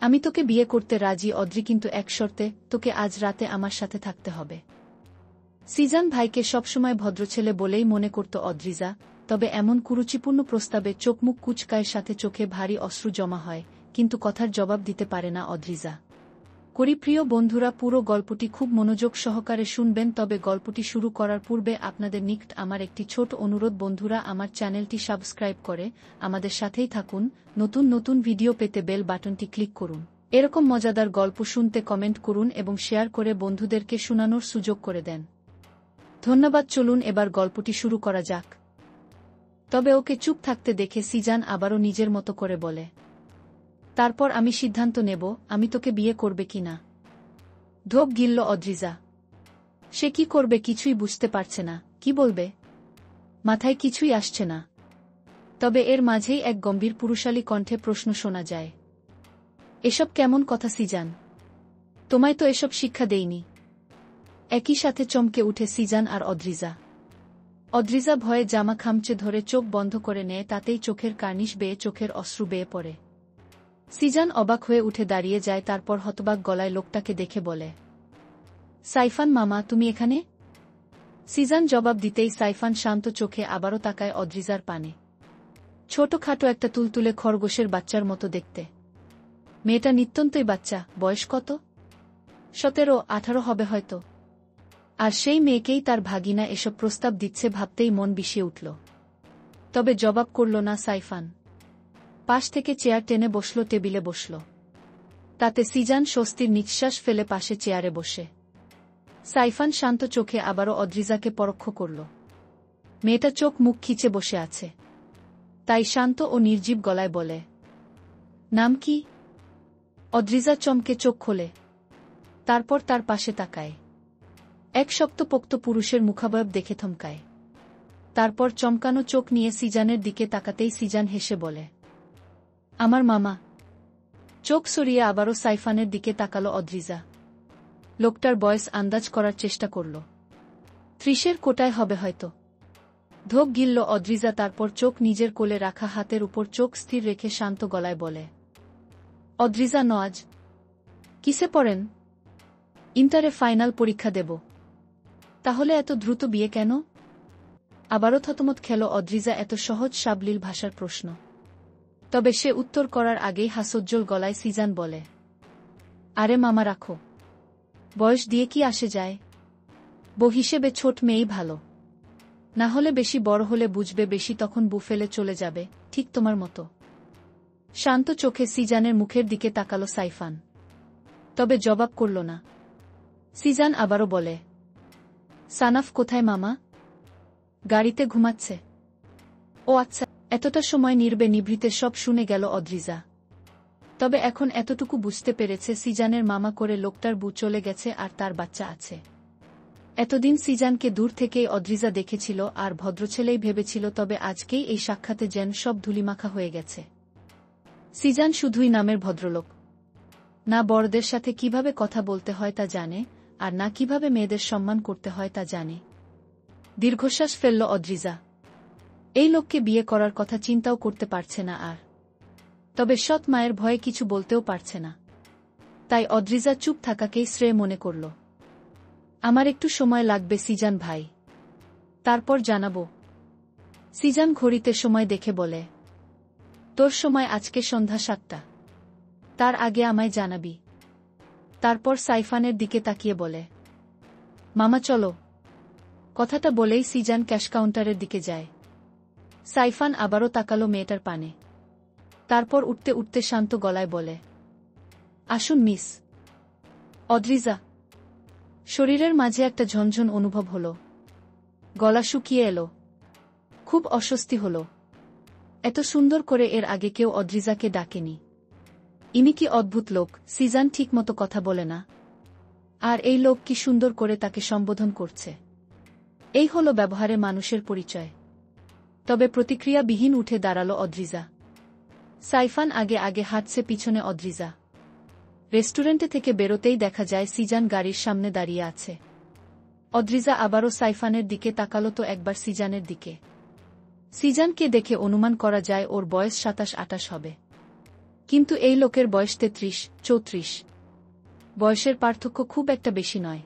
আমি তোকে বিয়ে করতে রাজি অদ্রি, কিন্তু এক শর্তে, তোকে আজ রাতে আমার সাথে থাকতে হবে। সিজান ভাইকে সবসময় ভদ্রছেলে বলেই মনে করত অদ্রিজা, তবে এমন কুরুচিপূর্ণ প্রস্তাবে চোখমুখ কুচকায়ের সাথে চোখে ভারী অশ্রু জমা হয়, কিন্তু কথার জবাব দিতে পারে না অদ্রিজা। প্রিয় বন্ধুরা, পুরো গল্পটি খুব মনোযোগ সহকারে শুনবেন, তবে গল্পটি শুরু করার পূর্বে আপনাদের নিকট আমার একটি ছোট অনুরোধ। বন্ধুরা, আমার চ্যানেলটি সাবস্ক্রাইব করে আমাদের সাথেই থাকুন, নতুন নতুন ভিডিও পেতে বেল বাটনটি ক্লিক করুন। এরকম মজাদার গল্প শুনতে কমেন্ট করুন এবং শেয়ার করে বন্ধুদেরকে শোনানোর সুযোগ করে দেন। ধন্যবাদ। চলুন এবার গল্পটি শুরু করা যাক। তবে ওকে চুপ থাকতে দেখে সিজান আবারও নিজের মতো করে বলে, তারপর আমি সিদ্ধান্ত নেব আমি তোকে বিয়ে করবে কিনা। ঢোক গিলল অদ্রিজা। সে কি করবে কিছুই বুঝতে পারছে না, কি বলবে মাথায় কিছুই আসছে না। তবে এর মাঝেই এক গম্ভীর পুরুষালী কণ্ঠে প্রশ্ন শোনা যায়, এসব কেমন কথা সিজান? তোমায় তো এসব শিক্ষা দেইনি। একই সাথে চমকে উঠে সিজান আর অদ্রিজা। অদ্রিজা ভয়ে জামা খামচে ধরে চোখ বন্ধ করে নেয়, তাতেই চোখের কার্নিশ বেয়ে চোখের অশ্রু বেয়ে পড়ে। সিজান অবাক হয়ে উঠে দাঁড়িয়ে যায়, তারপর হতবাক গলায় লোকটাকে দেখে বলে, সাইফান মামা, তুমি এখানে? সিজান জবাব দিতেই সাইফান শান্ত চোখে আবারও তাকায় অদ্রিজার পানে। ছোটখাটো একটা তুলতুলে খরগোশের বাচ্চার মতো দেখতে। মেয়েটা নিত্যন্তই বাচ্চা, বয়স কত? 17-18 হবে হয়তো। আর সেই মেয়েকেই তার ভাগিনা এসব প্রস্তাব দিচ্ছে ভাবতেই মন বিষিয়ে উঠল। তবে জবাব করল না সাইফান। পাশ থেকে চেয়ার টেনে বসল, টেবিলে বসল। তাতে সিজান স্বস্তির নিঃশ্বাস ফেলে পাশে চেয়ারে বসে। সাইফান শান্ত চোখে আবারও অদ্রিজাকে পরোক্ষ করল। মেয়েটা চোখ মুখ খিচে বসে আছে, তাই শান্ত ও নির্জীব গলায় বলে, নাম কি? অদ্রিজা চমকে চোখ খোলে, তারপর তার পাশে তাকায়। এক শক্তপোক্ত পুরুষের মুখাবয়ব দেখে থমকায়। তারপর চমকানো চোখ নিয়ে সিজানের দিকে তাকাতেই সিজান হেসে বলে, আমার মামা। চোখ সরিয়ে আবারও সাইফানের দিকে তাকালো অদ্রিজা। লোকটার বয়স আন্দাজ করার চেষ্টা করল। 30-এর কোটায় হবে হয়তো। ঢোক গিলল অদ্রিজা, তারপর চোখ নিজের কোলে রাখা হাতের উপর চোখ স্থির রেখে শান্ত গলায় বলে, অদ্রিজা নওয়াজ। কিসে পড়েন? ইন্টারে ফাইনাল পরীক্ষা দেব। তাহলে এত দ্রুত বিয়ে কেন? আবারও থতমত খেল অদ্রিজা এত সহজ সাবলীল ভাষার প্রশ্ন। তবে সে উত্তর করার আগেই হাস্যোজ্জ্বল গলায় সিজান বলে, আরে মামা রাখো, বয়স দিয়ে কি আসে যায়? বউ হিসেবে ছোট মেয়েই ভালো। না হলে বেশি বড় হলে বুঝবে বেশি, তখন বু ফেলে চলে যাবে, ঠিক তোমার মতো। শান্ত চোখে সিজানের মুখের দিকে তাকালো সাইফান, তবে জবাব করল না। সিজান আবারও বলে, সানাফ কোথায় মামা? গাড়িতে ঘুমাচ্ছে। ও আচ্ছা। এতটা সময় নিভৃতে সব শুনে গেল অদ্রিজা। তবে এখন এতটুকু বুঝতে পেরেছে সিজানের মামা করে লোকটার বউ চলে গেছে আর তার বাচ্চা আছে। এতদিন সিজানকে দূর থেকেই অদ্রিজা দেখেছিল আর ভদ্রছেলেই ভেবেছিল, তবে আজকেই এই সাক্ষাতে যেন সব ধুলিমাখা হয়ে গেছে। সিজান শুধুই নামের ভদ্রলোক না, বড়দের সাথে কিভাবে কথা বলতে হয় তা জানে, আর না কিভাবে মেয়েদের সম্মান করতে হয় তা জানে। দীর্ঘশ্বাস ফেলল অদ্রিজা। এই লোককে বিয়ে করার কথা চিন্তাও করতে পারছে না আর। তবে সৎ মায়ের ভয়ে কিছু বলতেও পারছে না। তাই অদ্রিজা চুপ থাকাকেই শ্রেয় মনে করল। আমার একটু সময় লাগবে সিজান ভাই, তারপর জানাবো। সিজান ঘড়িতে সময় দেখে বলে, তোর সময় আজকে সন্ধ্যা 7টা। তার আগে আমায় জানাবি। তারপর সাইফানের দিকে তাকিয়ে বলে, মামা চলো। কথাটা বলেই সিজান ক্যাশ কাউন্টারের দিকে যায়। সাইফান আবারও তাকালো মেয়েটার পানে। তারপর উঠতে উঠতে শান্ত গলায় বলে, আসুন মিস অদ্রিজা। শরীরের মাঝে একটা ঝনঝন অনুভব হল। গলা শুকিয়ে এলো। খুব অস্বস্তি হল। এত সুন্দর করে এর আগে কেউ অদ্রিজাকে ডাকেনি। ইনি কি অদ্ভুত লোক, সিজান ঠিকমতো কথা বলে না। আর এই লোক কি সুন্দর করে তাকে সম্বোধন করছে। এই হলো ব্যবহারে মানুষের পরিচয়। তবে প্রতিক্রিয়াবিহীন উঠে দাঁড়ালো অদ্রিজা। সাইফান আগে আগে হাঁটছে, পিছনে অদ্রিজা। রেস্টুরেন্টে থেকে বেরোতেই দেখা যায় সিজান গাড়ির সামনে দাঁড়িয়ে আছে। অদ্রিজা আবারও সাইফানের দিকে তাকালো, তো একবার সিজানের দিকে। সিজানকে দেখে অনুমান করা যায় ওর বয়স 27-28 হবে। কিন্তু এই লোকের বয়স 33-34। বয়সের পার্থক্য খুব একটা বেশি নয়।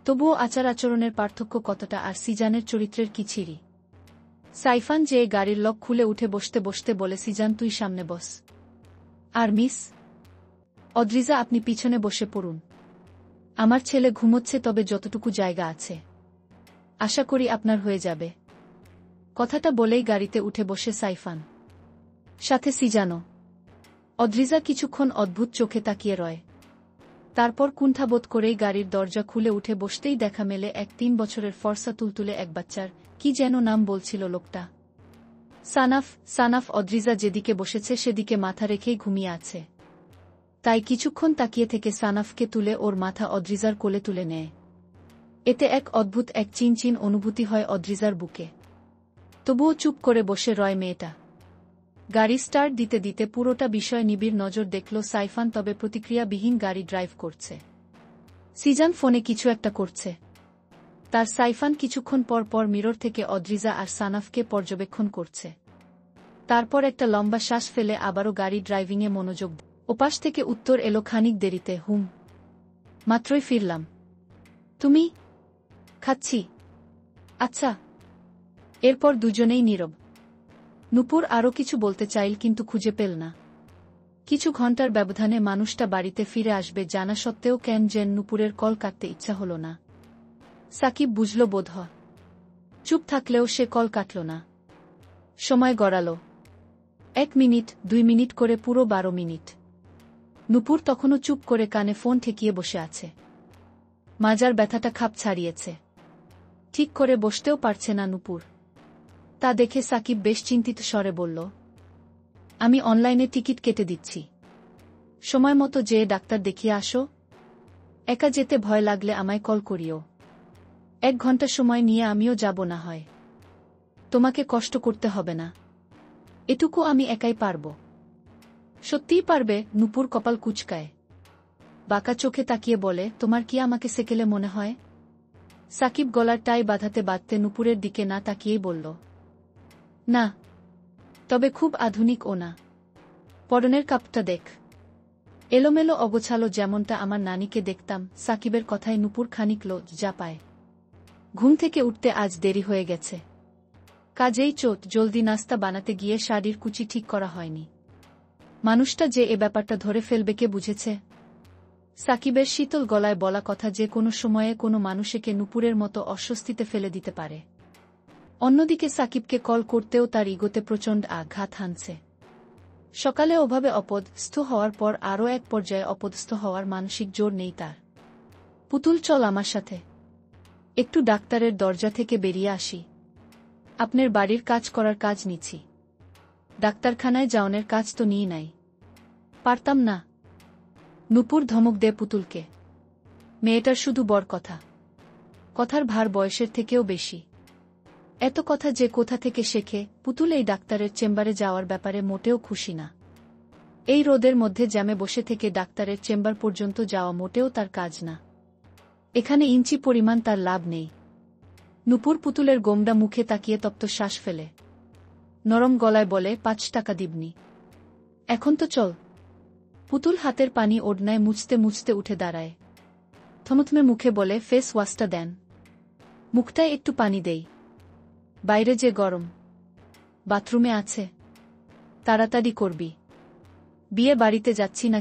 তবুও আচার আচরণের পার্থক্য কতটা, আর সিজানের চরিত্রের কি ছিরি। সাইফান যে গাড়ির লক খুলে উঠে বসতে বসতে বলে, সিজান তুই সামনে বস। আর মিস অদ্রিজা আপনি পিছনে বসে পড়ুন। আমার ছেলে ঘুমোচ্ছে, তবে যতটুকু জায়গা আছে আশা করি আপনার হয়ে যাবে। কথাটা বলেই গাড়িতে উঠে বসে সাইফান, সাথে সিজানো। অদ্রিজা কিছুক্ষণ অদ্ভুত চোখে তাকিয়ে রয়। তারপর কুণ্ঠাবোধ করেই গাড়ির দরজা খুলে উঠে বসতেই দেখা মেলে এক 3 বছরের ফর্সা তুলতুলে এক বাচ্চার। কি যেন নাম বলছিল লোকটা? সানাফ। অদ্রিজা যেদিকে বসেছে সেদিকে মাথা রেখেই ঘুমিয়ে আছে। তাই কিছুক্ষণ তাকিয়ে থেকে সানাফকে তুলে ওর মাথা অদ্রিজার কোলে তুলে নেয়। এতে এক অদ্ভুত এক চিনচিন অনুভূতি হয় অদ্রিজার বুকে। তবুও চুপ করে বসে রয় মেয়েটা। গাড়ি স্টার্ট দিতে দিতে পুরোটা বিষয় নিবিড় নজর দেখল সাইফান, তবে প্রতিক্রিয়াবিহীন গাড়ি ড্রাইভ করছে। সিজান ফোনে কিছু একটা করছে। তার সাইফান কিছুক্ষণ পর পর মিরর থেকে অদ্রিজা আর সানাফকে পর্যবেক্ষণ করছে। তারপর একটা লম্বা শ্বাস ফেলে আবারও গাড়ি ড্রাইভিংয়ে মনোযোগ। ওপাশ থেকে উত্তর এলো খানিক দেরিতে, মাত্রই ফিরলাম। তুমি? খাচ্ছি। আচ্ছা। এরপর দুজনেই নীরব। নূপুর আরও কিছু বলতে চাইল, কিন্তু খুঁজে পেল না। কিছু ঘন্টার ব্যবধানে মানুষটা বাড়িতে ফিরে আসবে জানা সত্ত্বেও কেন যেন নূপুরের কল কাটতে ইচ্ছা হল না। সাকিব বুঝল বোধহয়। চুপ থাকলেও সে কল কাটল না। সময় গড়াল 1 মিনিট, 2 মিনিট করে পুরো 12 মিনিট। নূপুর তখনও চুপ করে কানে ফোন ঠেকিয়ে বসে আছে। মাজার ব্যথাটা খাপ ছাড়িয়েছে। ঠিক করে বসতেও পারছে না নূপুর। তা দেখে সাকিব বেশ চিন্তিত স্বরে বলল, আমি অনলাইনে টিকিট কেটে দিচ্ছি। সময় মতো যেয়ে ডাক্তার দেখিয়ে আসো। একা যেতে ভয় লাগলে আমায় কল করিও। 1 ঘন্টা সময় নিয়ে আমিও যাব, না হয় তোমাকে কষ্ট করতে হবে না। এটুকু আমি একাই পারব। সত্যিই পারবে? নূপুর কপাল কুঁচকায়। বাঁকা চোখে তাকিয়ে বলে, তোমার কি আমাকে সেকেলে মনে হয়? সাকিব গলার টাই বাঁধাতে বাঁধতে নূপুরের দিকে না তাকিয়েই বলল, না, তবে খুব আধুনিক ও না। পরনের কাপটা দেখ, এলোমেলো অগোছালো, যেমনটা আমার নানিকে দেখতাম। সাকিবের কথায় নূপুর খানিক লজ্জা পায়। ঘুম থেকে উঠতে আজ দেরি হয়ে গেছে। কাজেই চোট, জলদি নাস্তা বানাতে গিয়ে শাড়ির কুচি ঠিক করা হয়নি। মানুষটা যে এ ব্যাপারটা ধরে ফেলবে কে বুঝেছে? সাকিবের শীতল গলায় বলা কথা যে কোনো সময়ে কোনো মানুষকে নূপুরের মতো অস্বস্তিতে ফেলে দিতে পারে। অন্যদিকে সাকিবকে কল করতেও তার ইগোতে প্রচণ্ড আঘাত হানছে। সকালে ওভাবে অপদস্থ হওয়ার পর আরও এক পর্যায়ে অপদস্থ হওয়ার মানসিক জোর নেই তার। পুতুল, চল আমার সাথে। একটু ডাক্তারের দরজা থেকে বেরিয়ে আসি। আপনার বাড়ির কাজ করার কাজ নিচ্ছি, ডাক্তারখানায় যাওনের কাজ তো নিই নাই। পারতাম না। নূপুর ধমক দেয় পুতুলকে। মেয়েটার শুধু বড় কথা, কথার ভার বয়সের থেকেও বেশি। এত কথা যে কোথা থেকে শেখে। পুতুল এই ডাক্তারের চেম্বারে যাওয়ার ব্যাপারে মোটেও খুশি না। এই রোদের মধ্যে জ্যামে বসে থেকে ডাক্তারের চেম্বার পর্যন্ত যাওয়া মোটেও তার কাজ না। এখানে ইঞ্চি পরিমাণ তার লাভ নেই। নূপুর পুতুলের গোমড়া মুখে তাকিয়ে তপ্ত শ্বাস ফেলে নরম গলায় বলে, 5 টাকা দিবনি? এখন তো চল। পুতুল হাতের পানি ওড়নায় মুছতে মুছতে উঠে দাঁড়ায়। থমথমে মুখে বলে, ফেস ওয়াশটা দেন। মুখটায় একটু পানি দেই। বাইরে যে গরম। বাথরুমে আছে। তাড়াতাড়ি করবি। বিয়ে বাড়িতে যাচ্ছি না।